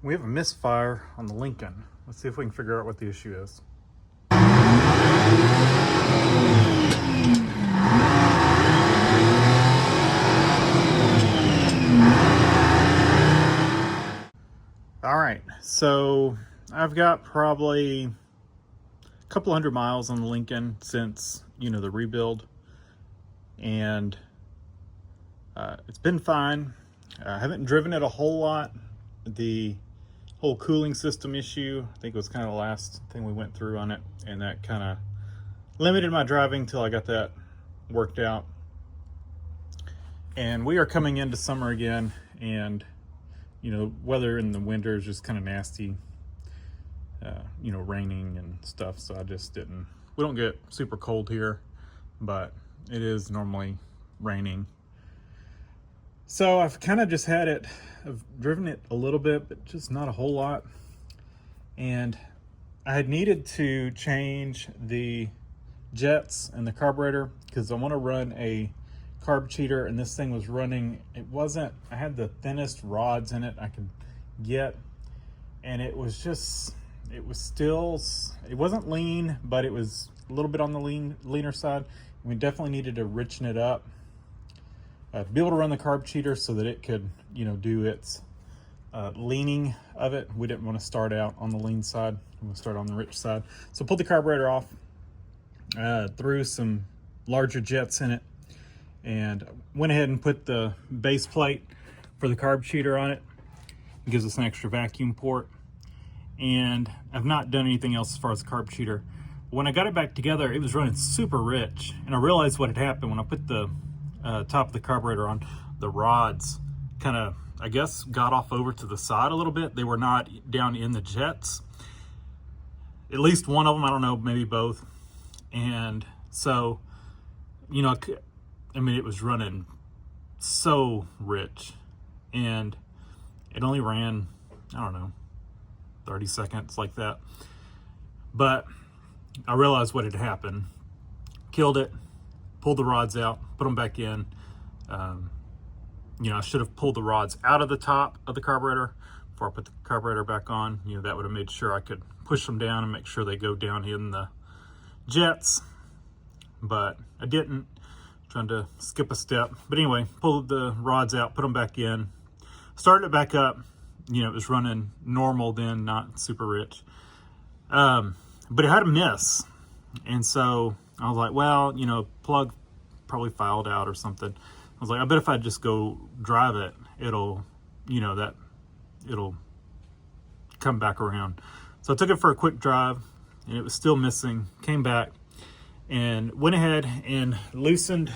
We have a misfire on the Lincoln. Let's see if we can figure out what the issue is. All right, so I've got probably a couple hundred miles on the Lincoln since, the rebuild, and it's been fine. I haven't driven it a whole lot. The whole cooling system issue, I think it was kind of the last thing we went through on it, and that kind of limited my driving till I got that worked out. And we are coming into summer again, and weather in the winter is just kind of nasty, raining and stuff. So I just didn't, we don't get super cold here, but it is normally raining. So I've kind of just had it, I've driven it a little bit, but just not a whole lot. And I had needed to change the jets and the carburetor because I want to run a carb cheater, and this thing was running, I had the thinnest rods in it I could get, and it wasn't lean, but it was a little bit on the leaner side. We definitely needed to richen it up to be able to run the carb cheater so that it could, do its leaning of it. We didn't want to start out on the lean side. We want to start on the rich side. So pulled the carburetor off, threw some larger jets in it, and went ahead and put the base plate for the carb cheater on it. It gives us an extra vacuum port. And I've not done anything else as far as the carb cheater. When I got it back together, it was running super rich. And I realized what had happened when I put the top of the carburetor on. The rods kind of, I guess, got off over to the side a little bit. They were not down in the jets. At least one of them, I don't know, maybe both. And so, it was running so rich, and it only ran, 30 seconds like that. But I realized what had happened, killed it, pulled the rods out, put them back in. I should have pulled the rods out of the top of the carburetor before I put the carburetor back on. That would have made sure I could push them down and make sure they go down in the jets, but I didn't. Trying to skip a step. But anyway, pulled the rods out, put them back in, started it back up. It was running normal then, not super rich. But it had a miss. And so I was like, well, plug probably fouled out or something. I was like, I bet if I just go drive it, it'll come back around. So I took it for a quick drive, and it was still missing. Came back and went ahead and loosened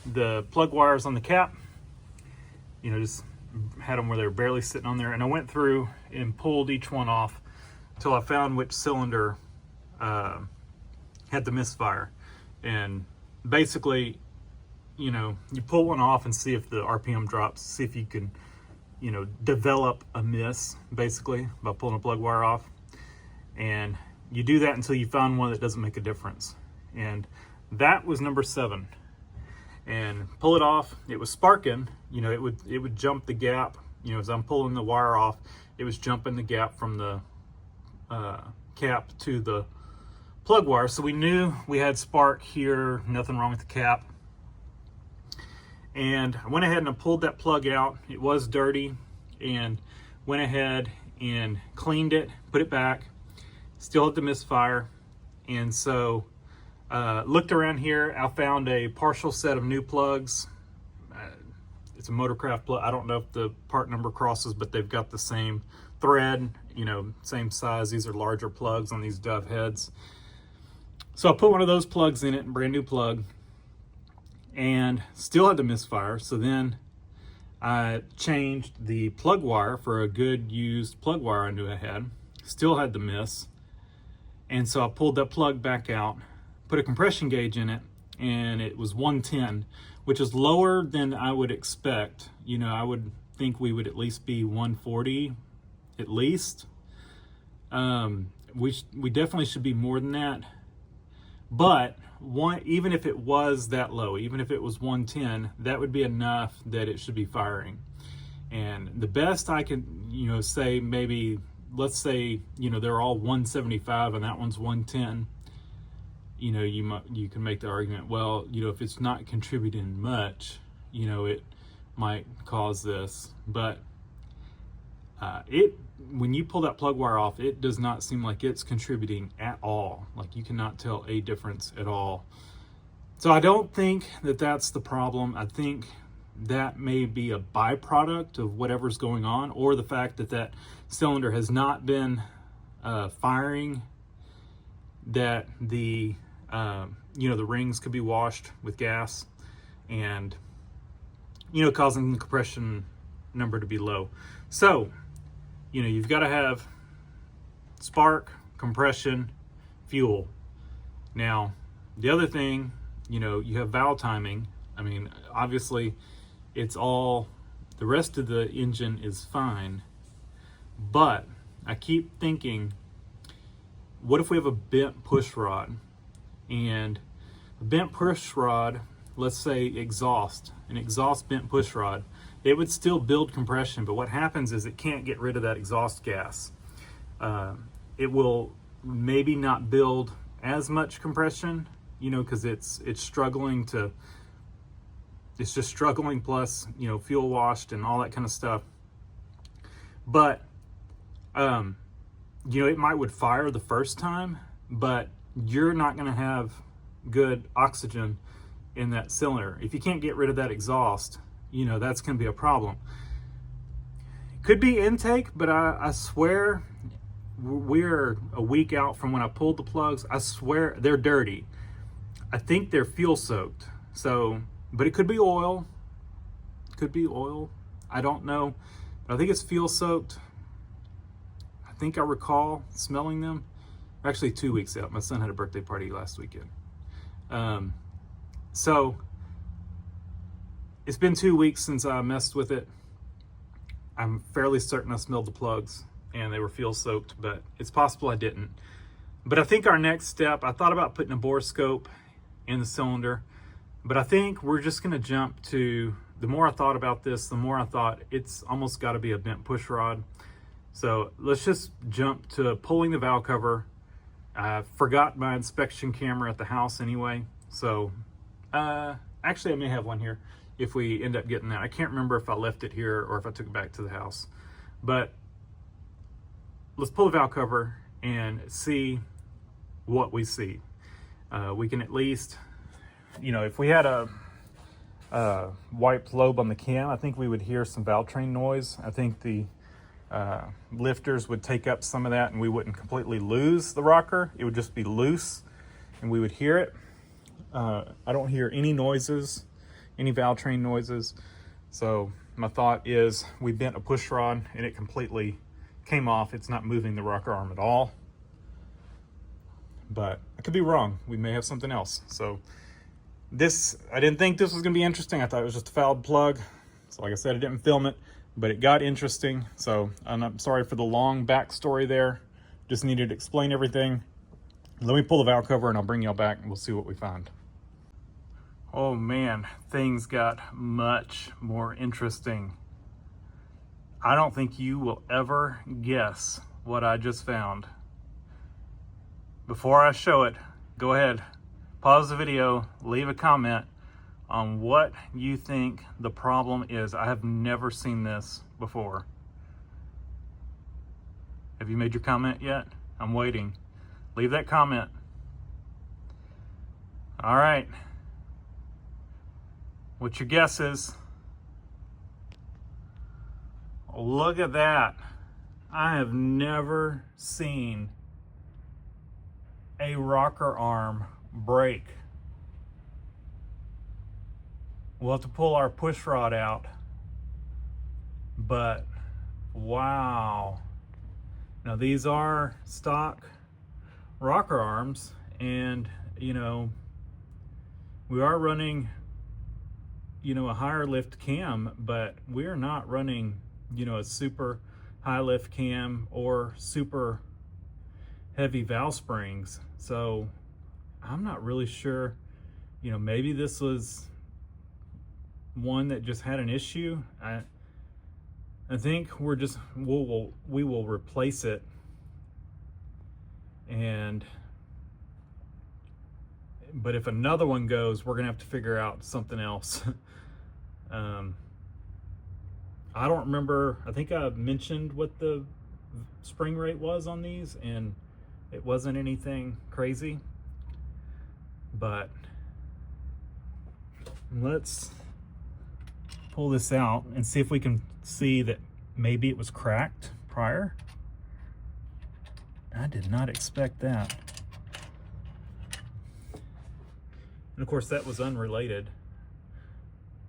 the plug wires on the cap. Just had them where they were barely sitting on there. And I went through and pulled each one off until I found which cylinder had the misfire. And basically, you pull one off and see if the RPM drops, see if you can, develop a miss, basically, by pulling a plug wire off. And you do that until you find one that doesn't make a difference. And that was number 7. And pull it off, it was sparking. It would jump the gap. As I'm pulling the wire off, it was jumping the gap from the cap to the plug wire. So we knew we had spark here, nothing wrong with the cap. And I went ahead and I pulled that plug out. It was dirty, and went ahead and cleaned it, put it back. Still had the misfire. And so looked around here. I found a partial set of new plugs. It's a Motorcraft plug. I don't know if the part number crosses, but they've got the same thread, same size. These are larger plugs on these Dove heads. So I put one of those plugs in it, brand new plug, and still had the misfire. So then I changed the plug wire for a good used plug wire I knew I had. Still had the miss. And so I pulled that plug back out, put a compression gauge in it, and it was 110, which is lower than I would expect. I would think we would at least be 140, at least. We definitely should be more than that. But even if it was that low, even if it was 110, that would be enough that it should be firing. And the best I can, you know, say maybe, let's say, you know, they're all 175 and that one's 110, you know, you can make the argument, well, you know, if it's not contributing much, you know, it might cause this. But when you pull that plug wire off, it does not seem like it's contributing at all. Like, you cannot tell a difference at all. So I don't think that that's the problem. I think that may be a byproduct of whatever's going on, or the fact that that cylinder has not been firing, that the you know, the rings could be washed with gas and, you know, causing the compression number to be low. So, you know, you've got to have spark, compression, fuel. Now, the other thing, you know, you have valve timing. I mean, obviously, it's all, the rest of the engine is fine. But I keep thinking, what if we have a bent push rod? And a bent push rod, let's say an exhaust bent push rod, it would still build compression, but what happens is it can't get rid of that exhaust gas. It will maybe not build as much compression, you know, because it's struggling to, it's just struggling, plus, you know, fuel washed and all that kind of stuff. But you know, it would fire the first time, but you're not going to have good oxygen in that cylinder. If you can't get rid of that exhaust, you know, that's going to be a problem. Could be intake, but I swear we're a week out from when I pulled the plugs. I swear they're dirty. I think they're fuel soaked. So, but it could be oil. Could be oil. I don't know. But I think it's fuel soaked. I think I recall smelling them. Actually, 2 weeks out. My son had a birthday party last weekend. So it's been 2 weeks since I messed with it. I'm fairly certain I smelled the plugs and they were fuel soaked, but it's possible I didn't. But I think our next step, I thought about putting a bore scope in the cylinder, but I think we're just gonna jump to, the more I thought about this, the more I thought it's almost gotta be a bent push rod. So let's just jump to pulling the valve cover. I forgot my inspection camera at the house anyway. So actually I may have one here if we end up getting that. I can't remember if I left it here or if I took it back to the house. But let's pull the valve cover and see what we see. We can at least, you know, if we had a wiped lobe on the cam, I think we would hear some valve train noise. I think the lifters would take up some of that and we wouldn't completely lose the rocker. It would just be loose and we would hear it. I don't hear any noises, any valve train noises. So my thought is we bent a push rod and it completely came off. It's not moving the rocker arm at all. But I could be wrong. We may have something else. So this, I didn't think this was gonna be interesting. I thought it was just a fouled plug. So like I said, I didn't film it, but it got interesting. So I'm sorry for the long backstory there. Just needed to explain everything. Let me pull the valve cover and I'll bring y'all back and we'll see what we find. Oh man, things got much more interesting. I don't think you will ever guess what I just found. Before I show it, go ahead, pause the video, leave a comment on what you think the problem is. I have never seen this before. Have you made your comment yet? I'm waiting. Leave that comment. All right. What's your guesses? Look at that. I have never seen a rocker arm break. We'll have to pull our push rod out, but wow. Now these are stock rocker arms and, you know, we are running, you know, a higher lift cam, but we're not running, you know, a super high lift cam or super heavy valve springs. So I'm not really sure, you know, maybe this was one that just had an issue. I think we will replace it, but if another one goes, we're gonna have to figure out something else. I don't remember. I think I mentioned what the spring rate was on these, and it wasn't anything crazy. But let's pull this out and see if we can see that maybe it was cracked prior. I did not expect that. And of course, that was unrelated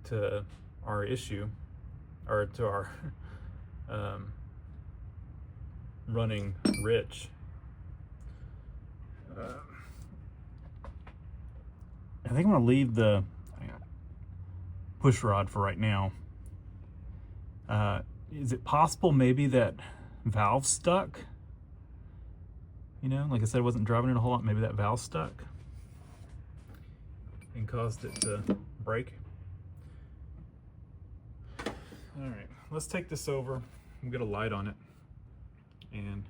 to our issue, or to our running rich. I think I'm gonna leave the push rod for right now. Is it possible maybe that valve stuck? You know, like I said, I wasn't driving it a whole lot. Maybe that valve stuck and caused it to break. All right, let's take this over. We'll get a light on it. And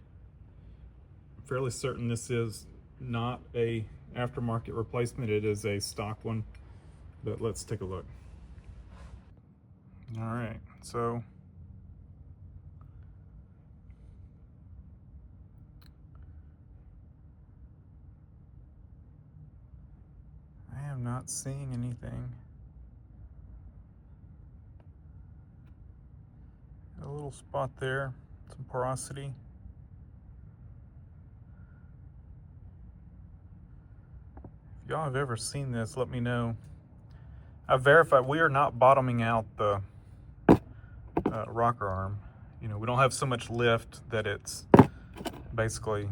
I'm fairly certain this is not a aftermarket replacement. It is a stock one, but let's take a look. All right, so I am not seeing anything. A little spot there, some porosity. If y'all have ever seen this, let me know. I verified we are not bottoming out the rocker arm. You know, we don't have so much lift that it's basically,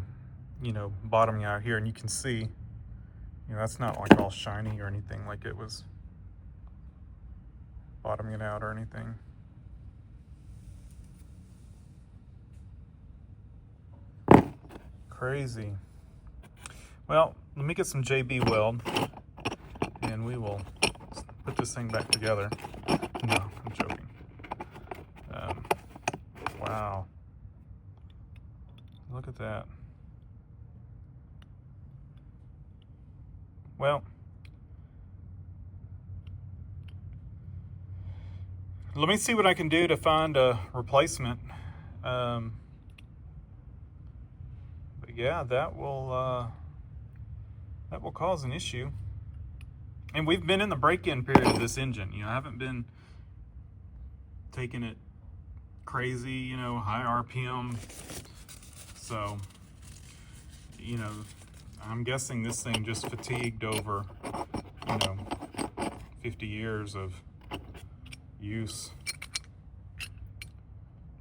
you know, bottoming out here. And you can see, you know, that's not like all shiny or anything like it was bottoming it out or anything. Crazy. Well, let me get some JB weld and we will put this thing back together. No, I'm joking. Wow. Look at that. Well, let me see what I can do to find a replacement. But yeah, that will cause an issue. And we've been in the break-in period of this engine. You know, I haven't been taking it crazy, you know, high RPM. So, you know, I'm guessing this thing just fatigued over, you know, 50 years of use.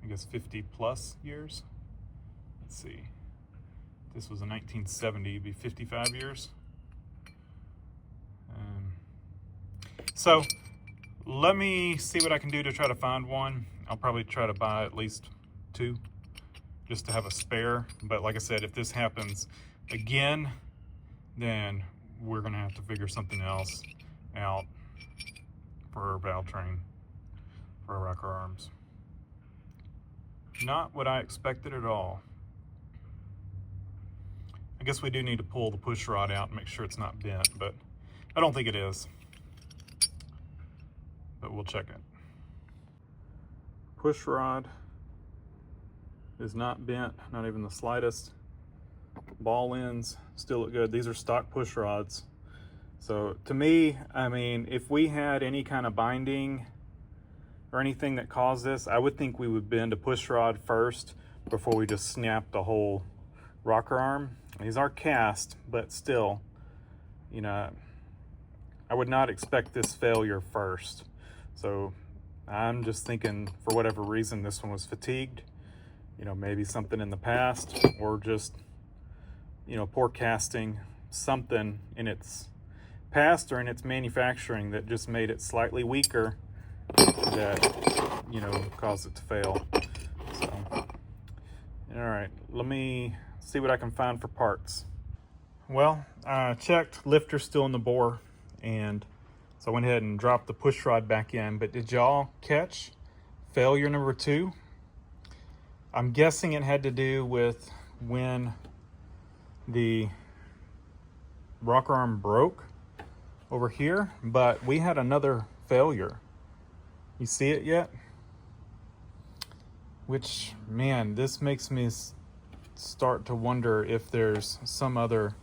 I guess 50 plus years. Let's see. This was in 1970, it'd be 55 years. So let me see what I can do to try to find one. I'll probably try to buy at least 2 just to have a spare. But like I said, if this happens again, then we're gonna have to figure something else out for our valve train, for our rocker arms. Not what I expected at all. I guess we do need to pull the push rod out and make sure it's not bent, but I don't think it is. But we'll check it. Push rod is not bent, not even the slightest. Ball ends still look good. These are stock push rods. So to me, I mean, if we had any kind of binding or anything that caused this, I would think we would bend a push rod first before we just snap the whole rocker arm. These are cast, but still, you know, I would not expect this failure first. So I'm just thinking, for whatever reason, this one was fatigued. You know, maybe something in the past, or just, you know, poor casting, something in its past or in its manufacturing that just made it slightly weaker that, you know, caused it to fail. So, all right, let me see what I can find for parts. Well, I checked, lifter's still in the bore, and so I went ahead and dropped the push rod back in. But did y'all catch failure number 2? I'm guessing it had to do with when the rocker arm broke over here, but we had another failure. You see it yet? Which, man, this makes me start to wonder if there's some other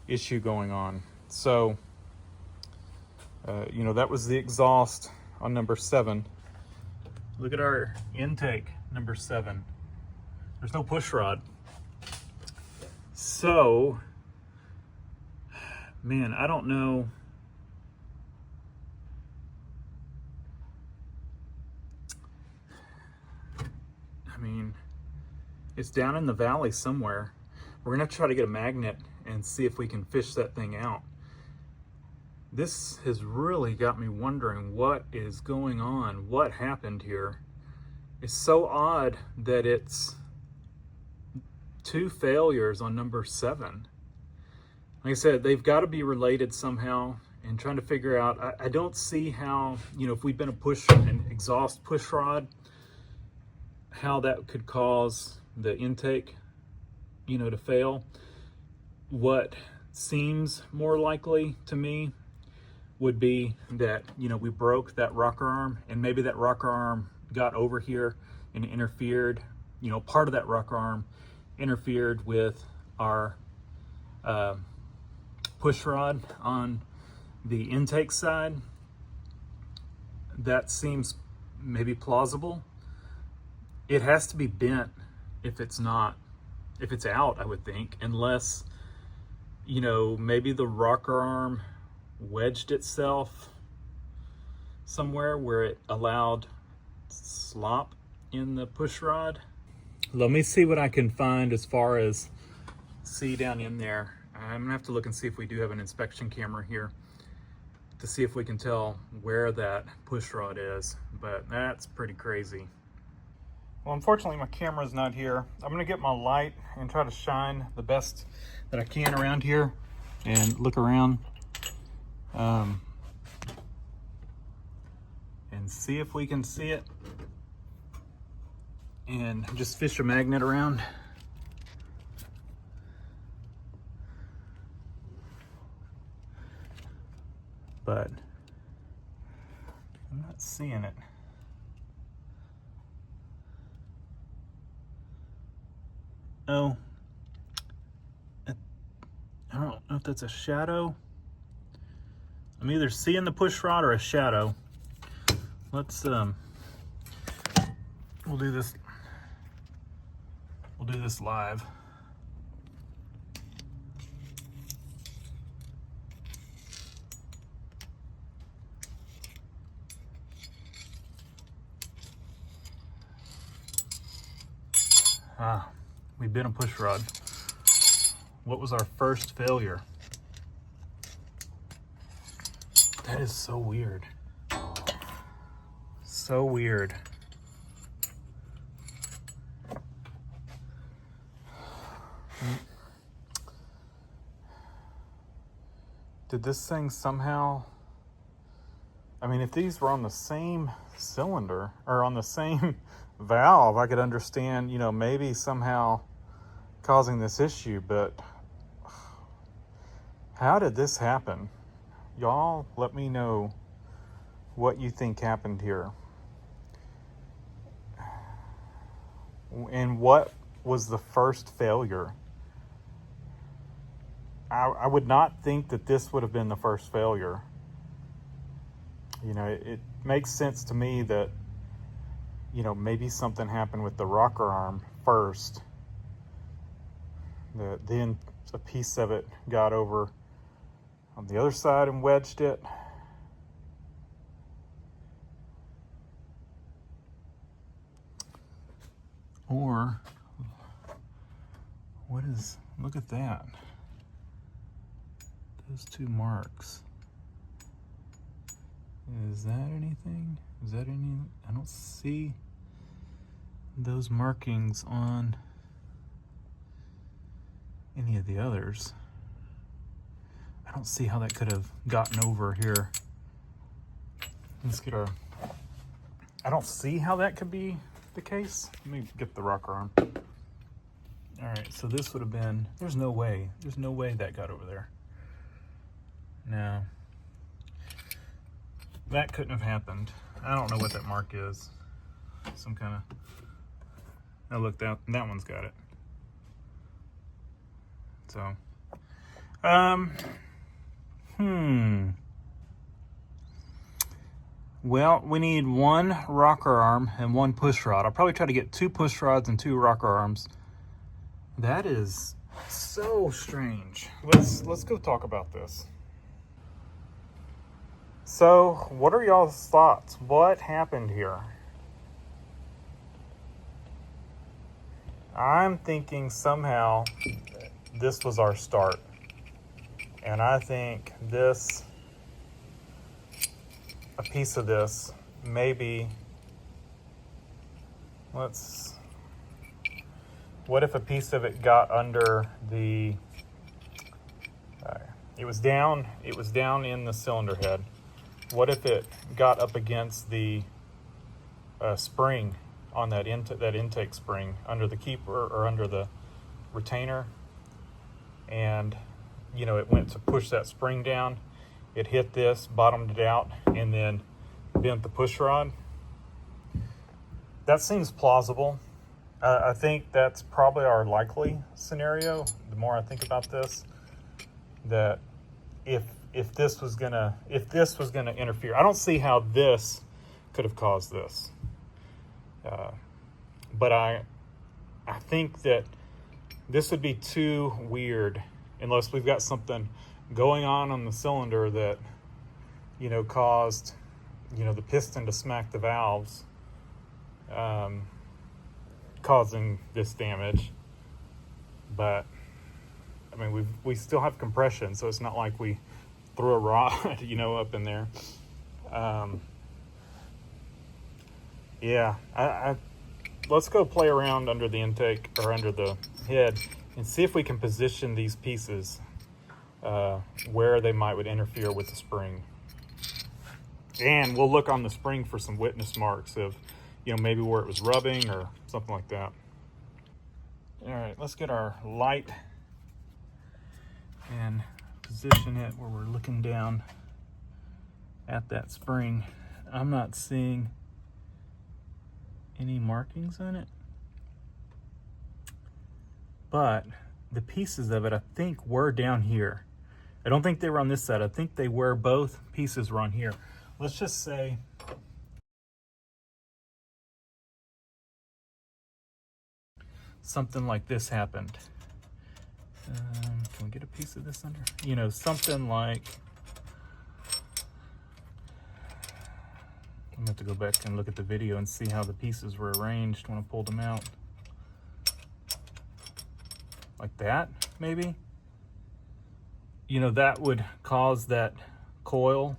issue going on. So, you know, that was the exhaust on number 7. Look at our intake, number 7. There's no push rod. So, man, I don't know. I mean, it's down in the valley somewhere. We're gonna try to get a magnet and see if we can fish that thing out. This has really got me wondering what is going on, what happened here. It's so odd that it's 2 failures on number 7. Like I said, they've got to be related somehow, and trying to figure out, I don't see how, you know, if we'd been an exhaust push rod, how that could cause the intake, you know, to fail. What seems more likely to me would be that, you know, we broke that rocker arm, and maybe that rocker arm got over here and interfered, you know, part of that rocker arm interfered with our push rod on the intake side. That seems maybe plausible. It has to be bent if it's out, I would think, unless, you know, maybe the rocker arm wedged itself somewhere where it allowed slop in the push rod. Let me see what I can find as far as see down in there. I'm gonna have to look and see if we do have an inspection camera here to see if we can tell where that push rod is, but that's pretty crazy. Well, unfortunately my camera's not here. I'm gonna get my light and try to shine the best that I can around here and look around and see if we can see it and just fish a magnet around. But I'm not seeing it. Oh, I don't know if that's a shadow. I'm either seeing the push rod or a shadow. Let's we'll do this live. We bent a push rod. What was our first failure? That is so weird. So weird. Did this thing somehow, I mean, if these were on the same cylinder or on the same valve, I could understand, you know, maybe somehow causing this issue, but how did this happen? Y'all let me know what you think happened here. And what was the first failure? I would not think that this would have been the first failure. You know, it makes sense to me that, you know, maybe something happened with the rocker arm first. Then a piece of it got over on the other side and wedged it. Or, look at that. Those 2 marks. Is that anything? I don't see those markings on any of the others. I don't see how that could have gotten over here. Let's get I don't see how that could be the case? Let me get the rocker arm. All right, so this would have been, there's no way that got over there. No, that couldn't have happened. I don't know what that mark is. Some kind of, oh look, that one's got it. So, well, we need one rocker arm and one push rod. I'll probably try to get 2 push rods and 2 rocker arms. That is so strange. Let's go talk about this. So, what are y'all's thoughts? What happened here? I'm thinking somehow this was our start. And I think this, a piece of this, maybe, what if a piece of it got under the, it was down in the cylinder head. What if it got up against the spring on that intake spring under the keeper or under the retainer, and you know, it went to push that spring down, it hit this, bottomed it out, and then bent the push rod? That seems plausible. I think that's probably our likely scenario. The more I think about this, that if this was gonna interfere, I don't see how this could have caused this. But I think that this would be too weird unless we've got something going on the cylinder that, you know, caused, you know, the piston to smack the valves, causing this damage. But I mean, we still have compression, so it's not like we threw a rod, you know, up in there. Yeah, let's go play around under the intake or under the head and see if we can position these pieces where they would interfere with the spring. And we'll look on the spring for some witness marks of, you know, maybe where it was rubbing or something like that. All right, let's get our light and position it where we're looking down at that spring. I'm not seeing any markings on it, but the pieces of it I think were down here. I don't think they were on this side. I think they were, both pieces were on here. Let's just say something like this happened. Can we get a piece of this under? You know, something like, I'm gonna have to go back and look at the video and see how the pieces were arranged when I pulled them out. Like that, maybe? You know, that would cause that coil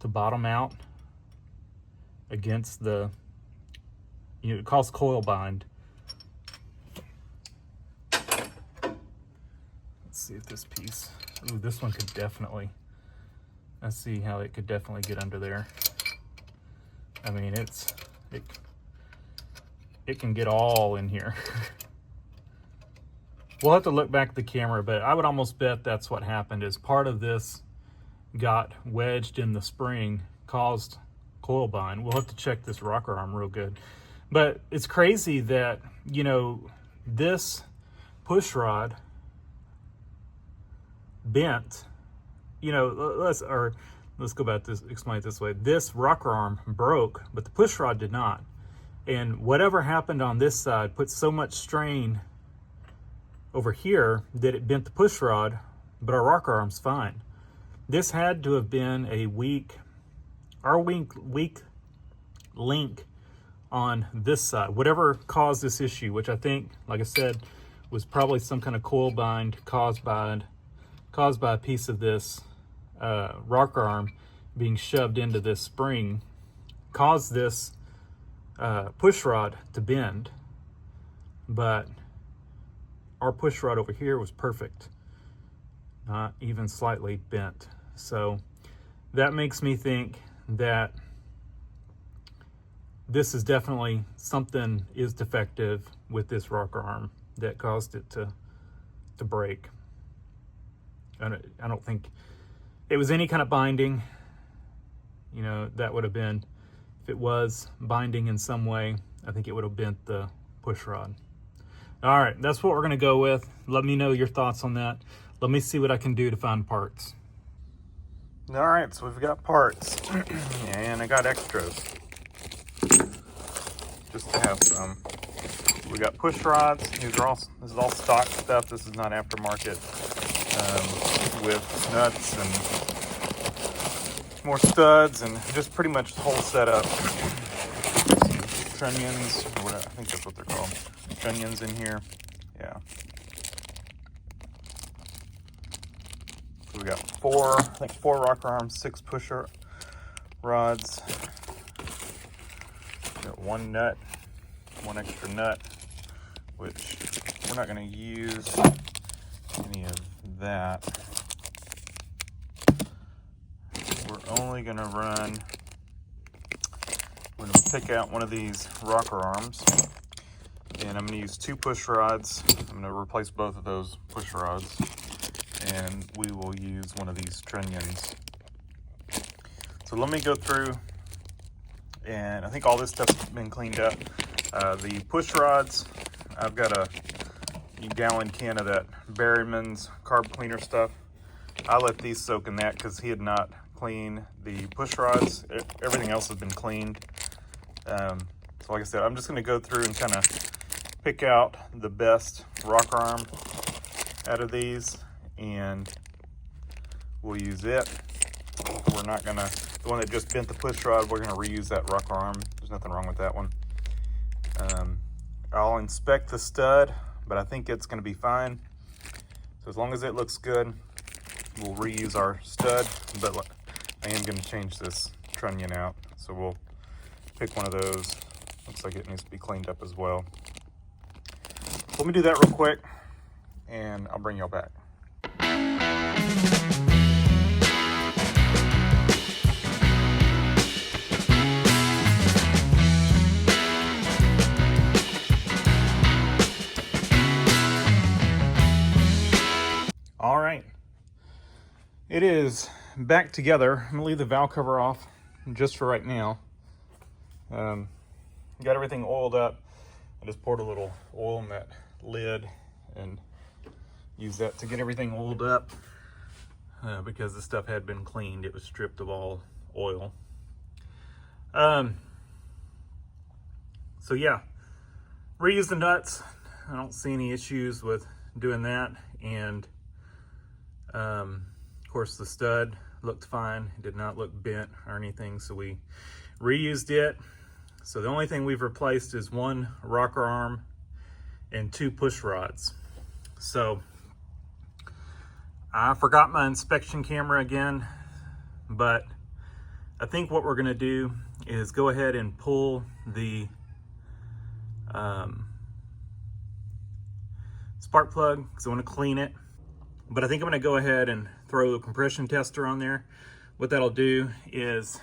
to bottom out against the, you know, it causes coil bind. Let's see if this piece, ooh, this one could definitely, let's see how it could definitely get under there. I mean, it can get all in here. We'll have to look back at the camera, but I would almost bet that's what happened, is part of this got wedged in the spring, caused coil bind. We'll have to check this rocker arm real good. But it's crazy that, you know, this push rod bent, you know, let's go back this, explain it this way. This rocker arm broke, but the push rod did not. And whatever happened on this side put so much strain over here that it bent the push rod, but our rocker arm's fine. This had to have been a weak link on this side. Whatever caused this issue, which I think, like I said, was probably some kind of coil bind caused by a piece of this rocker arm being shoved into this spring, caused this push rod to bend. But our push rod over here was perfect, not even slightly bent. So that makes me think that this is definitely something is defective with this rocker arm that caused it to break. I don't think it was any kind of binding. You know, that would have been, if it was binding in some way, I think it would have bent the push rod. All right, that's what we're gonna go with. Let me know your thoughts on that. Let me see what I can do to find parts. All right, so we've got parts and I got extras just to have some. We got push rods. This is all stock stuff. This is not aftermarket, with nuts and more studs and just pretty much the whole setup. Trunnions, or whatever, I think that's what they're called. Trunnions in here, yeah. So we got four rocker arms, 6 pusher rods. Got one nut, one extra nut, which we're not going to use any of that. We're only going to run, we're going to pick out one of these rocker arms, and I'm going to use 2 push rods. I'm going to replace both of those push rods, and we will use one of these trunnions. So let me go through, and I think all this stuff's been cleaned up. The push rods, I've got a gallon can of that Berryman's carb cleaner stuff. I let these soak in that because he had not cleaned the push rods. Everything else has been cleaned. So like I said, I'm just going to go through and kind of pick out the best rocker arm out of these, and we'll use it. We're not going to, the one that just bent the push rod, we're going to reuse that rocker arm. There's nothing wrong with that one. I'll inspect the stud, but I think it's going to be fine. So as long as it looks good, we'll reuse our stud, but I am going to change this trunnion out. So we'll pick one of those. Looks like it needs to be cleaned up as well. Let me do that real quick, and I'll bring y'all back. All right, it is back together. I'm gonna leave the valve cover off just for right now. Got everything oiled up. I just poured a little oil in that lid and used that to get everything oiled up because the stuff had been cleaned. It was stripped of all oil. So yeah, reuse the nuts. I don't see any issues with doing that. And of course the stud looked fine. It did not look bent or anything, so we reused it. So the only thing we've replaced is 1 rocker arm and 2 push rods. So I forgot my inspection camera again, but I think what we're gonna do is go ahead and pull the spark plug because I want to clean it. But I think I'm going to go ahead and throw a compression tester on there. What that'll do is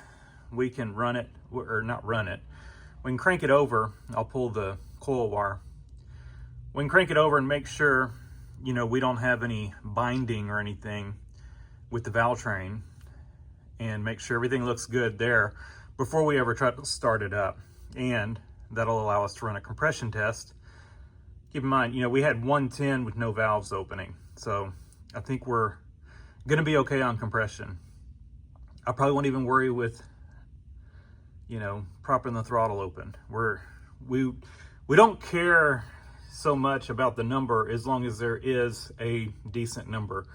we can run it, or not run it. We can crank it over. I'll pull the coil wire. We can crank it over and make sure, you know, we don't have any binding or anything with the valve train, and make sure everything looks good there before we ever try to start it up. And that'll allow us to run a compression test. Keep in mind, you know, we had 110 with no valves opening. So I think we're gonna be okay on compression. I probably won't even worry with, you know, propping the throttle open. We don't care so much about the number as long as there is a decent number.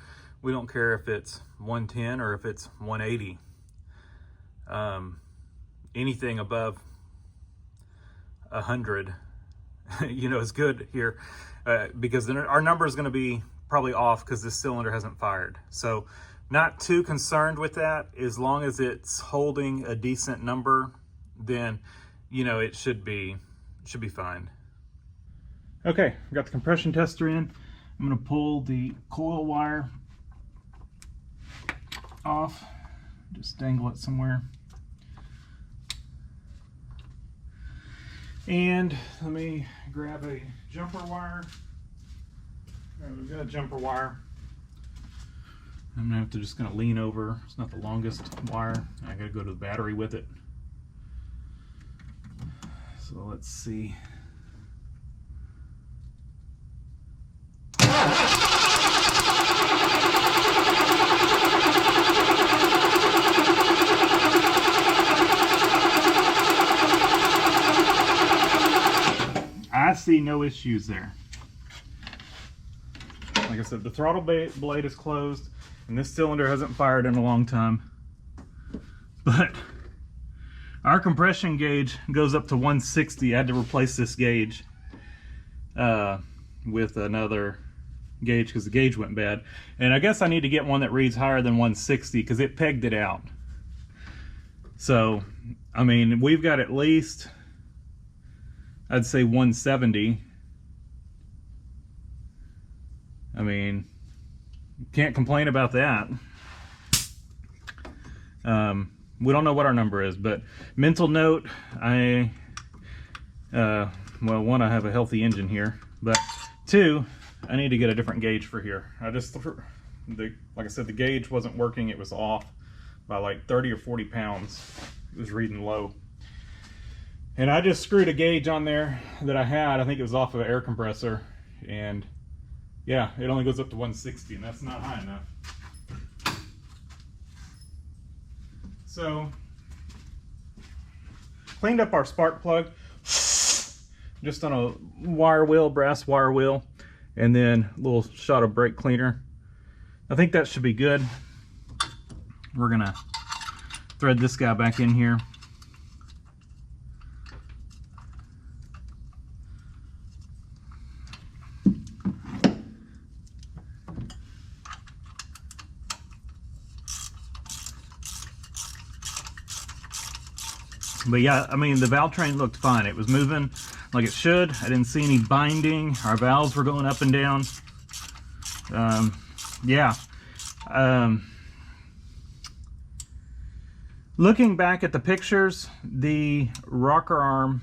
We don't care if it's 110 or if it's 180. Anything above 100, you know, is good here because then our number is going to be probably off because this cylinder hasn't fired. So not too concerned with that. As long as it's holding a decent number, then, you know, it should be fine. Okay, got the compression tester in. I'm going to pull the coil wire off, just dangle it somewhere. And let me grab a jumper wire. All right, we've got a jumper wire. I'm gonna have to just lean over. It's not the longest wire. I gotta go to the battery with it. So let's see. I see no issues there. Like I said, the throttle blade is closed, and this cylinder hasn't fired in a long time. But our compression gauge goes up to 160. I had to replace this gauge with another gauge because the gauge went bad. And I guess I need to get one that reads higher than 160 because it pegged it out. So, I mean, we've got at least, I'd say 170. I mean, can't complain about that. We don't know what our number is, but mental note, well, one, I have a healthy engine here, but two, I need to get a different gauge for here. Like I said, the gauge wasn't working. It was off by like 30 or 40 pounds. It was reading low. And I just screwed a gauge on there that I had. I think it was off of an air compressor. And yeah, it only goes up to 160, and that's not high enough. So, cleaned up our spark plug just on a wire wheel, brass wire wheel, and then a little shot of brake cleaner. I think that should be good. We're gonna thread this guy back in here. But yeah, I mean, the valve train looked fine. It was moving like it should. I didn't see any binding. Our valves were going up and down. Yeah. Looking back at the pictures, the rocker arm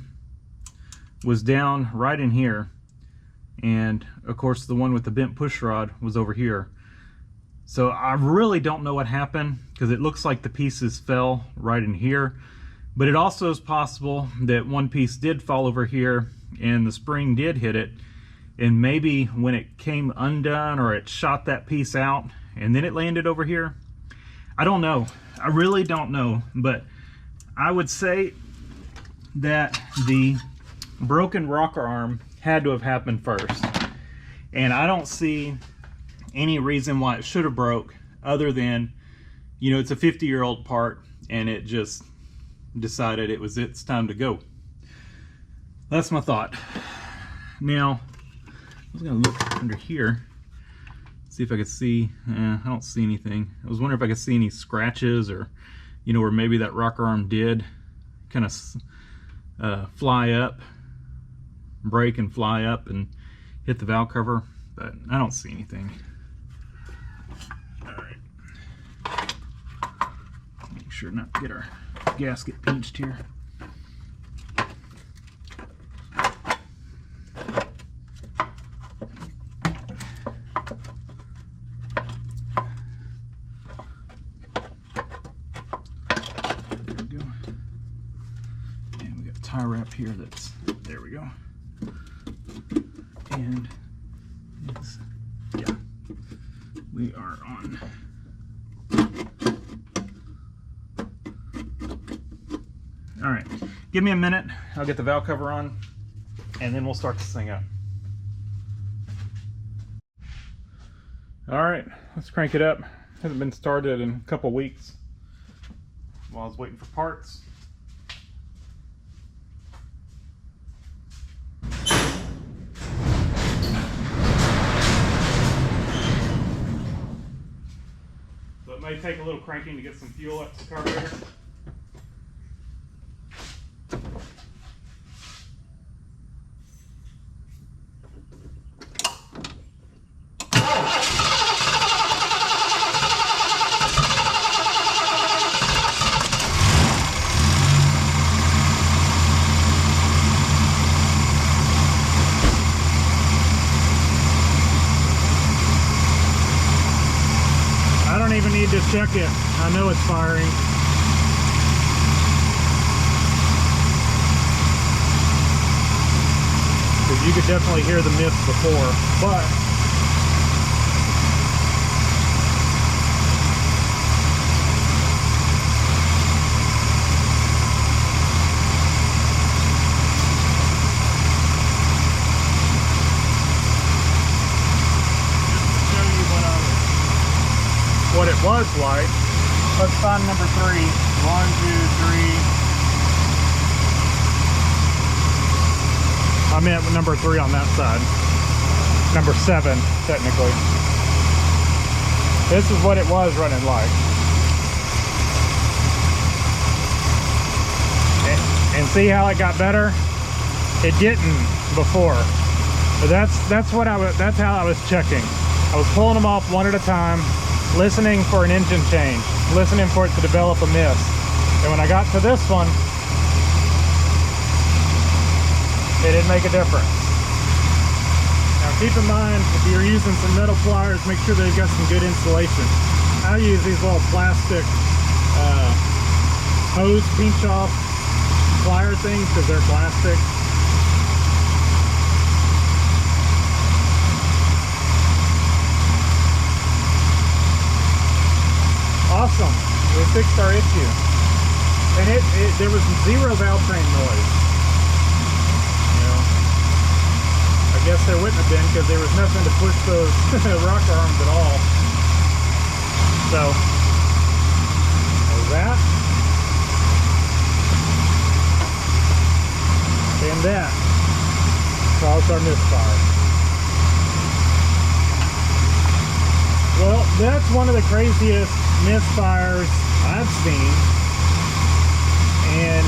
was down right in here. And of course, the one with the bent push rod was over here. So I really don't know what happened because it looks like the pieces fell right in here. But it also is possible that one piece did fall over here and the spring did hit it, and maybe when it came undone or it shot that piece out and then it landed over here. I don't know. I really don't know, but I would say that the broken rocker arm had to have happened first. And I don't see any reason why it should have broke other than, you know, it's a 50-year-old part and it just decided it's time to go. That's my thought. Now, I was gonna look under here, see if I could see. I don't see anything. I was wondering if I could see any scratches, or, you know, where maybe that rocker arm did kind of fly up, break and fly up and hit the valve cover, but I don't see anything. All right. Make sure not to get our gasket pinched here. There we go. And we got a tie wrap here that's, there we go. And it's, yeah, we are on. All right, give me a minute. I'll get the valve cover on, and then we'll start this thing up. All right, let's crank it up. Hasn't been started in a couple weeks while I was waiting for parts. So it may take a little cranking to get some fuel up to the carburetor. need to check it. I know it's firing. Because you could definitely hear the mist before, but what it was like. Let's find number 3. 1, 2, 3. I meant number 3 on that side. Number 7, technically. This is what it was running like. And see how it got better? It didn't before. But that's how I was checking. I was pulling them off one at a time, listening for an engine change, listening for it to develop a mist. And when I got to this one, it didn't make a difference. Now keep in mind, if you're using some metal pliers, make sure they've got some good insulation. I use these little plastic hose pinch off plier things because they're plastic. Awesome, we fixed our issue. And there was 0 valve train noise. You know, I guess there wouldn't have been because there was nothing to push those rocker arms at all. So, there's that. And that caused our misfire. Well, that's one of the craziest misfires I've seen, and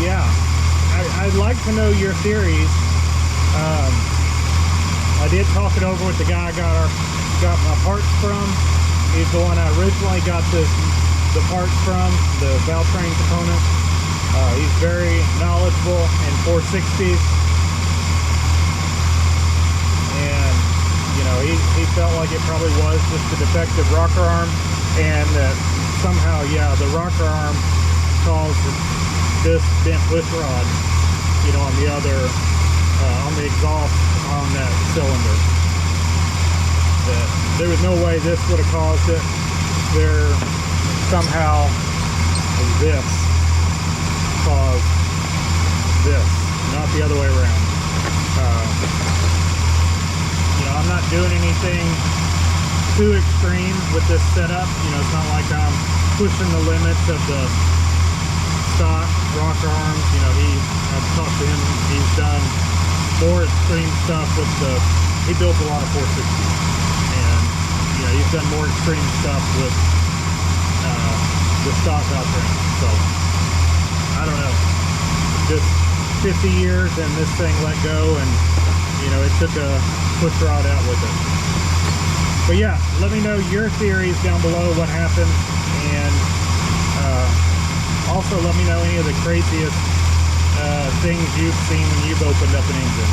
yeah, I'd like to know your theories. I did talk it over with the guy I got my parts from. He's the one I originally got the parts from, the valve train component. He's very knowledgeable in 460s, and you know, he felt like it probably was just a defective rocker arm, and that somehow, yeah, the rocker arm caused this bent push rod, you know, on the other, on the exhaust on that cylinder. That there was no way this would have caused it. There somehow this caused this, not the other way around. I'm not doing anything too extreme with this setup. You know, it's not like I'm pushing the limits of the stock rocker arms. You know, I've talked to him, he's done more extreme stuff with he built a lot of 460s. And, you know, he's done more extreme stuff with the stock valve train. So, I don't know. Just 50 years and this thing let go, and, you know, it took a push rod out with it. But yeah, let me know your theories down below, what happened, and also let me know any of the craziest things you've seen when you've opened up an engine.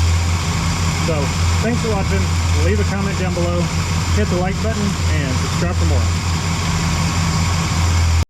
So thanks for watching. Leave a comment down below, hit the like button, and subscribe for more.